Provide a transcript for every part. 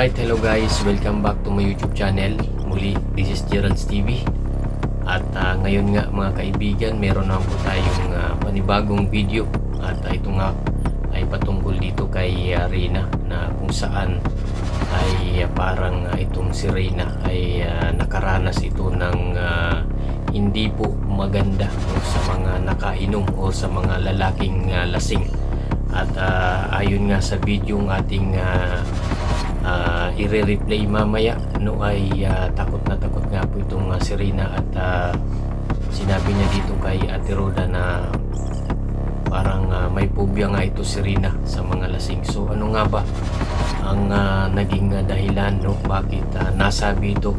Alright, hello guys, welcome back to my YouTube channel. Muli, this is Gerald's TV. At ngayon nga mga kaibigan, meron naman po tayong panibagong video. At ito nga ay patungkol dito kay Reyna, na kung saan ay parang itong si Reyna ay nakaranas ito ng hindi po maganda sa mga nakainom o sa mga lalaking lasing. At ayon nga sa video ng ating i-replay mamaya, ay takot nga po itong si Reyna. At sinabi niya dito kay Ate Roda na parang may phobia nga ito si Reyna sa mga lasing. So ano nga ba ang naging dahilan, bakit nasabi ito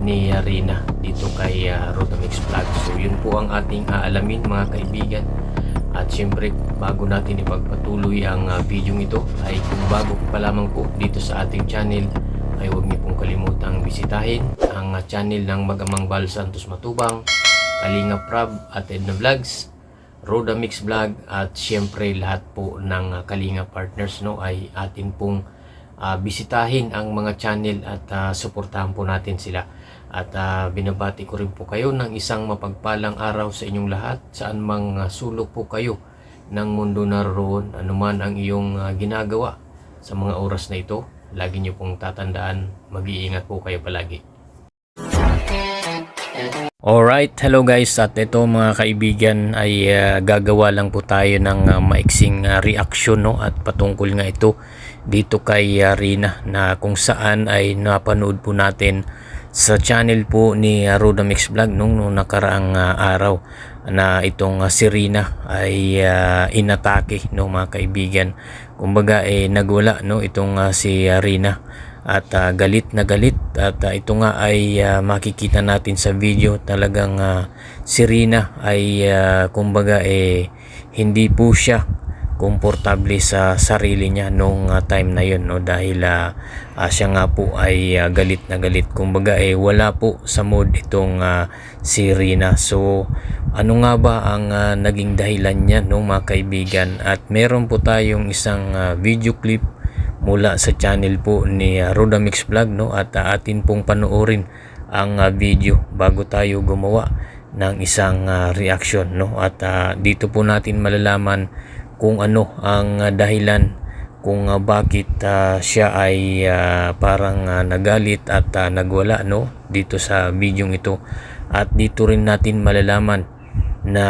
ni Reyna dito kay Roda Mix Vlog? So yun po ang ating aalamin mga kaibigan. At syempre, bago natin ipagpatuloy ang video ito, ay kung bago pa lamang po dito sa ating channel, ay huwag niyo pong kalimutang bisitahin ang channel ng Magamang Bal Santos Matubang, Kalinga Prab at Edna Vlogs, Roda Mix Vlog, at syempre lahat po ng Kalinga Partners ay atin pong bisitahin ang mga channel at suportahan po natin sila. At binabati ko rin po kayo ng isang mapagpalang araw sa inyong lahat, saan mang sulok po kayo ng mundo naroon, anuman ang iyong ginagawa sa mga oras na ito. Lagi niyo pong tatandaan, mag-iingat po kayo palagi. Alright, hello guys, at ito mga kaibigan ay gagawa lang po tayo ng maiksing reaction at patungkol nga ito dito kay Reyna, na kung saan ay napanood po natin sa channel po ni Roda Mix Vlog nung nakaraang araw, na itong si Reyna ay inatake mga kaibigan. Kumbaga nagwala itong si Reyna at galit na galit. At ito nga ay makikita natin sa video, talagang si Reyna ay kumbaga hindi po siya komportable sa sarili niya nung time na yun, dahil siya nga po ay galit na galit. Kumbaga wala po sa mood itong si Reyna. So ano nga ba ang naging dahilan niya mga kaibigan? At meron po tayong isang video clip mula sa channel po ni Roda Mix Vlog, at atin pong panoorin ang video bago tayo gumawa ng isang reaction, at dito po natin malalaman kung ano ang dahilan kung bakit siya ay parang nagalit at nagwala dito sa video ito. At dito rin natin malalaman na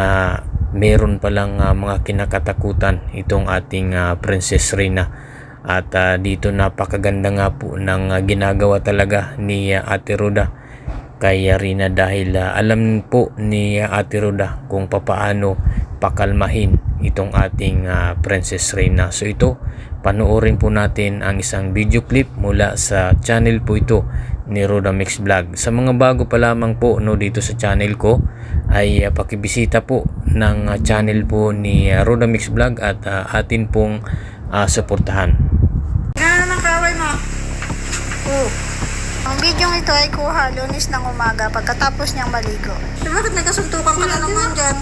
meron palang mga kinakatakutan itong ating Princess Reyna. At dito napakaganda nga po ng ginagawa talaga ni Ate Roda kay Reyna, dahil alam po ni Ate Roda kung papaano pakalmahin itong ating Princess Reyna. So ito, panoorin po natin ang isang video clip mula sa channel po ito ni Roda Mix Vlog. Sa mga bago pa lamang po dito sa channel ko, ay pakibisita po ng channel po ni Roda Mix Vlog at atin pong suportahan. Gano'n ang kaway mo? Ang video ito ay kuha Lunes ng umaga pagkatapos niyang maligo. Bakit may kasuntukan ka na naman dyan?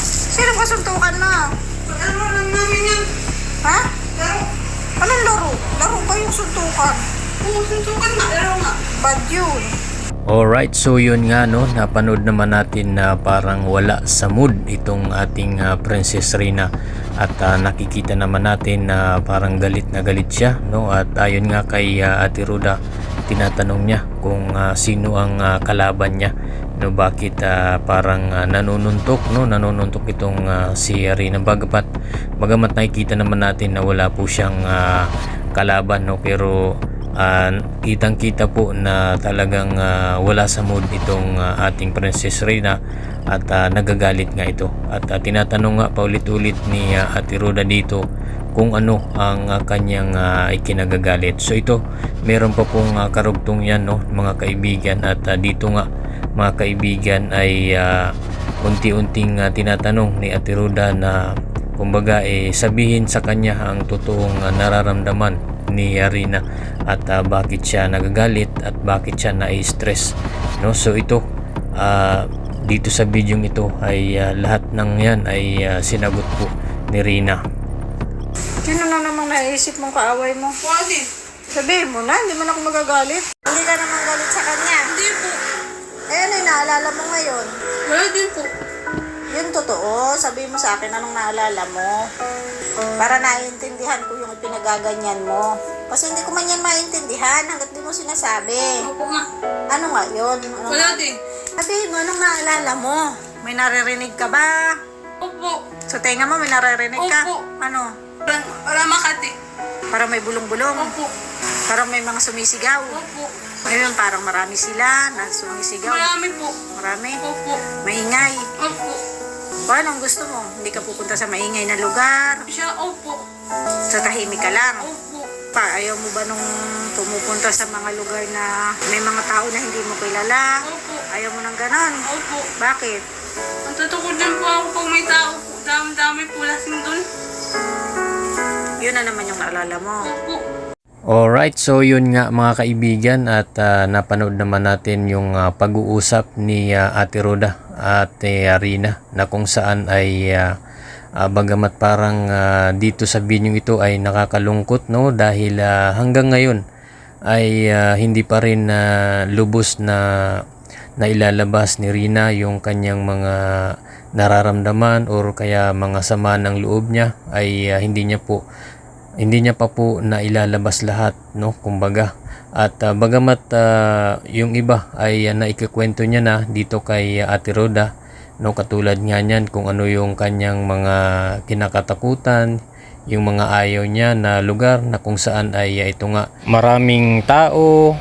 Sino kasuntukan na? Laro lang namin yan. Ha? Laro. Anong laro? Laro ba yung suntukan? Oo, suntukan na. Laro nga. Bad yun. Alright, so yun nga napanood naman natin na parang wala sa mood itong ating Princess Reyna. At nakikita naman natin na parang galit na galit siya, at ayon nga kay Ate Roda, tinatanong niya kung sino ang kalaban niya, bakit parang nanununtok itong si Reyna. Bagamat nakikita naman natin na wala po siyang kalaban, pero kitang kita po na talagang wala sa mood itong ating Princess Reyna, at nagagalit nga ito. At tinatanong nga paulit-ulit ni Ate Roda dito kung ano ang kanyang ikinagagalit. So ito, meron pa pong karugtong yan mga kaibigan. At dito nga mga kaibigan ay unti-unting tinatanong ni Ate Roda na kumbaga sabihin sa kanya ang totoong nararamdaman ni Reyna, at bakit siya nagagalit at bakit siya na-stress, So ito, dito sa video ito ay lahat ng yan ay sinagot po ni Reyna. Sino na namang naisip mong kaaway mo? Wali. Sabihin mo na, hindi man ako magagalit. Hindi ka naman galit sa kanya. Hindi po. Eh ano yung naalala mo ngayon? Wala din po. Yun totoo. Sabihin mo sa akin anong naalala mo. Para naiintindihan ko yung pinagaganyan mo. Kasi hindi ko man yan maintindihan hanggat di mo sinasabi. Opo ma. Ano nga yun? Ano Wala din. Sabihin mo anong naalala mo. May naririnig ka ba? Opo. Sa tenga mo may naririnig ka? Opo. Ano? Para Makati. Parang may bulong-bulong. Opo. Parang may mga sumisigaw. Opo. Ngayon parang marami sila na sumisigaw. Marami po. Marami. Opo. Maingay. Opo. O anong gusto mo? Hindi ka pupunta sa maingay na lugar? Siya, opo. Sa tahimik ka lang? Opo. Ayaw mo ba nung pumupunta sa mga lugar na may mga tao na hindi mo kilala? Opo. Ayaw mo nang ganon? Opo. Bakit? Natutukod din po ako pag may tao po. Dami-dami po lasing dun. Yun na naman yung naalala mo. Opo. Alright, so yun nga mga kaibigan at napanood naman natin yung pag-uusap ni Ate Roda at Rina na kung saan ay bagamat parang dito sa video ito ay nakakalungkot no dahil hanggang ngayon ay hindi pa rin lubos na ilalabas ni Rina yung kanyang mga nararamdaman or kaya mga sama ng loob niya ay hindi niya pa po na ilalabas lahat no kumbaga at bagamat yung iba ay naikikwento niya na dito kay Ate Roda no katulad nga niyan kung ano yung kanyang mga kinakatakutan yung mga ayaw niya na lugar na kung saan ay ito nga maraming tao.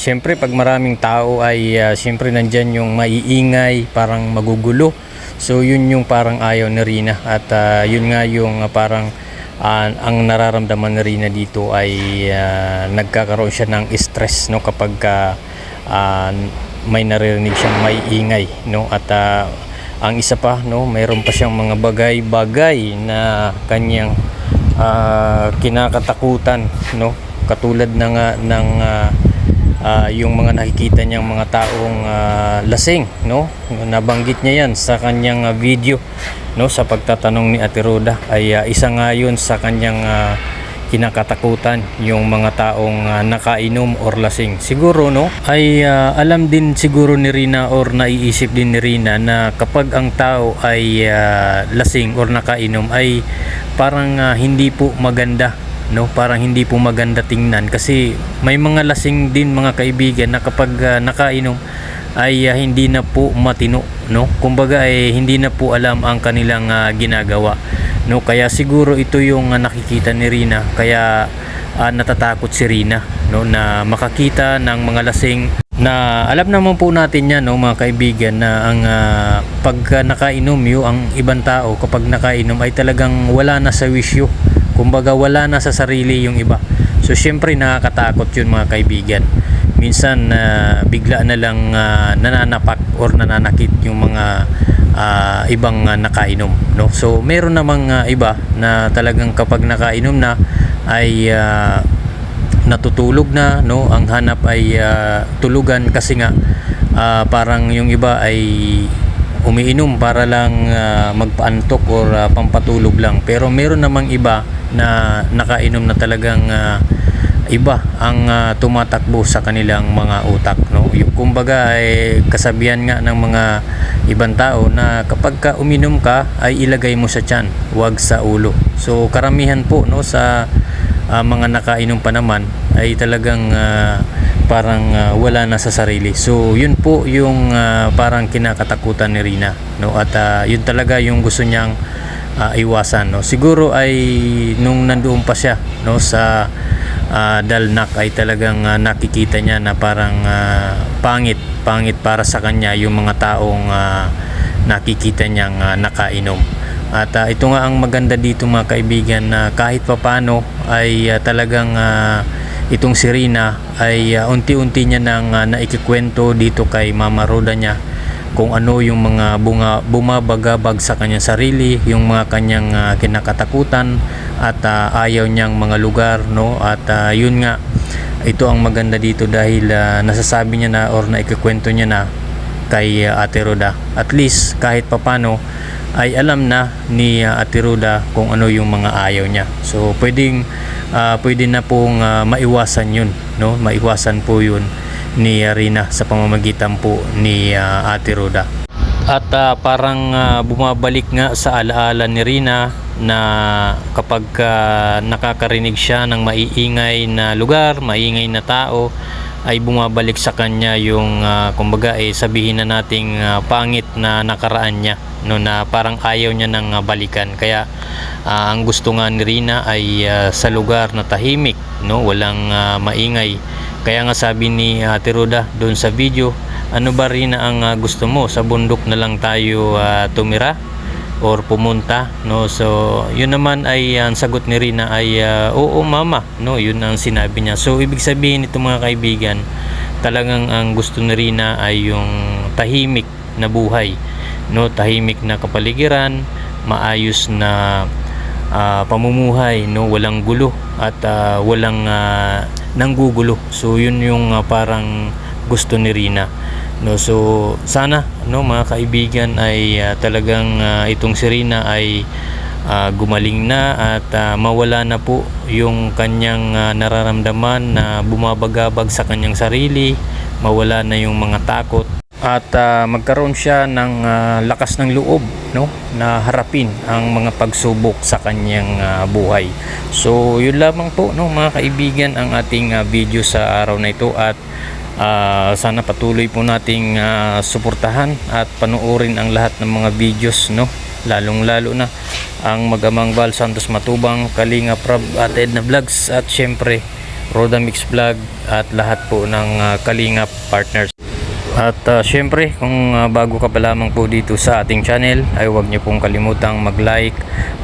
Siyempre pag maraming tao ay siyempre nandyan yung maiingay parang magugulo, so yun yung parang ayaw ni Rina at yun nga yung parang ang nararamdaman ni Rina dito ay nagkakaroon siya ng stress no kapag may naririnig siyang may ingay no at ang isa pa no mayroon pa siyang mga bagay-bagay na kanyang kinakatakutan no katulad ng yung mga nakikita niyang mga taong lasing no nabanggit niya yan sa kanyang video no sa pagtatanong ni Ate Roda ay isa nga yun sa kanyang kinakatakutan yung mga taong nakainom or lasing siguro no ay alam din siguro ni Rina or naiisip din ni Rina na kapag ang tao ay lasing or nakainom ay parang hindi po maganda no parang hindi po maganda tingnan kasi may mga lasing din mga kaibigan na kapag nakainom ay hindi na po matino no kumbaga ay hindi na po alam ang kanilang ginagawa no kaya siguro ito yung nakikita ni Rina kaya natatakot si Rina no na makakita ng mga lasing na alam naman po natin yan no mga kaibigan na ang pag nakainom ang ibang tao kapag nakainom ay talagang wala na sa wisyo kumbaga wala na sa sarili yung iba so syempre nakakatakot yun mga kaibigan minsan bigla na lang nananapak or nananakit yung mga ibang nakainom no so meron namang iba na talagang kapag nakainom na ay natutulog na no ang hanap ay tulugan kasi nga parang yung iba ay umiinom para lang magpaantok or pampatulog lang pero meron namang iba na nakainom na talagang iba ang tumatakbo sa kanilang mga utak no yung kumbaga ay kasabihan nga ng mga ibang tao na kapag ka uminom ka ay ilagay mo sa tiyan wag sa ulo so karamihan po no sa mga nakainom pa naman ay talagang parang wala na sa sarili so yun po yung parang kinakatakutan ni Rina no at yun talaga yung gusto niyang iwasan no siguro ay nung nandoon pa siya no sa Dalnak ay talagang nakikita niya na parang pangit para sa kanya yung mga taong nakikita niyang nakainom at ito nga ang maganda dito mga kaibigan na kahit papano ay talagang itong si Rina ay unti-unti niya nang naikikwento dito kay Mama Roda niya kung ano yung mga bumabagabag sa kanyang sarili, yung mga kanyang kinakatakutan at ayaw niyang mga lugar no at yun nga ito ang maganda dito dahil nasasabi niya na or naikikwento niya na kay Ate Roda at least kahit papano ay alam na ni Ate Roda kung ano yung mga ayaw niya so pwedeng pwede na pong maiwasan yun, no? Maiwasan po yun ni Rina sa pamamagitan po ni Ate Roda. At parang bumabalik nga sa alaala ni Rina na kapag nakakarinig siya ng maiingay na lugar, maiingay na tao, ay bumabalik sa kanya yung kumbaga sabihin na nating pangit na nakaraan niya, no, na parang ayaw niya nang balikan. Kaya ang gusto nga ni Rina ay sa lugar na tahimik, no, walang maingay. Kaya nga sabi ni Ate Roda doon sa video, ano ba Rina ang gusto mo? Sa bundok na lang tayo tumira or pumunta, no? So yun naman ay ang sagot ni Rina ay oo mama, no, yun ang sinabi niya. So ibig sabihin nito mga kaibigan, talagang ang gusto ni Rina ay yung tahimik na buhay, no, tahimik na kapaligiran, maayos na pamumuhay, no, walang gulo at walang nanggugulo. So yun yung parang gusto ni Rina, no. So sana, no, mga kaibigan ay talagang itong si Rina ay gumaling na at mawala na po yung kanyang nararamdaman na bumabagabag sa kanyang sarili, mawala na yung mga takot at magkaroon siya ng lakas ng loob, no, na harapin ang mga pagsubok sa kanyang buhay. So yun lamang po, no, mga kaibigan, ang ating video sa araw na ito, at sana patuloy po nating suportahan at panoorin ang lahat ng mga videos, no, lalong lalo na ang Mag-amang Val Santos Matubang, Kalinga Prab at Edna Vlogs, at syempre Roda Mix Vlog at lahat po ng Kalinga partners. At syempre kung bago ka pa lamang po dito sa ating channel, ay huwag niyo pong kalimutang mag-like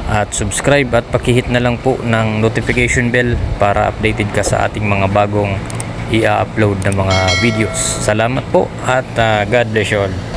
at subscribe at pakihit na lang po ng notification bell para updated ka sa ating mga bagong i-upload na mga videos. Salamat po at God bless you all.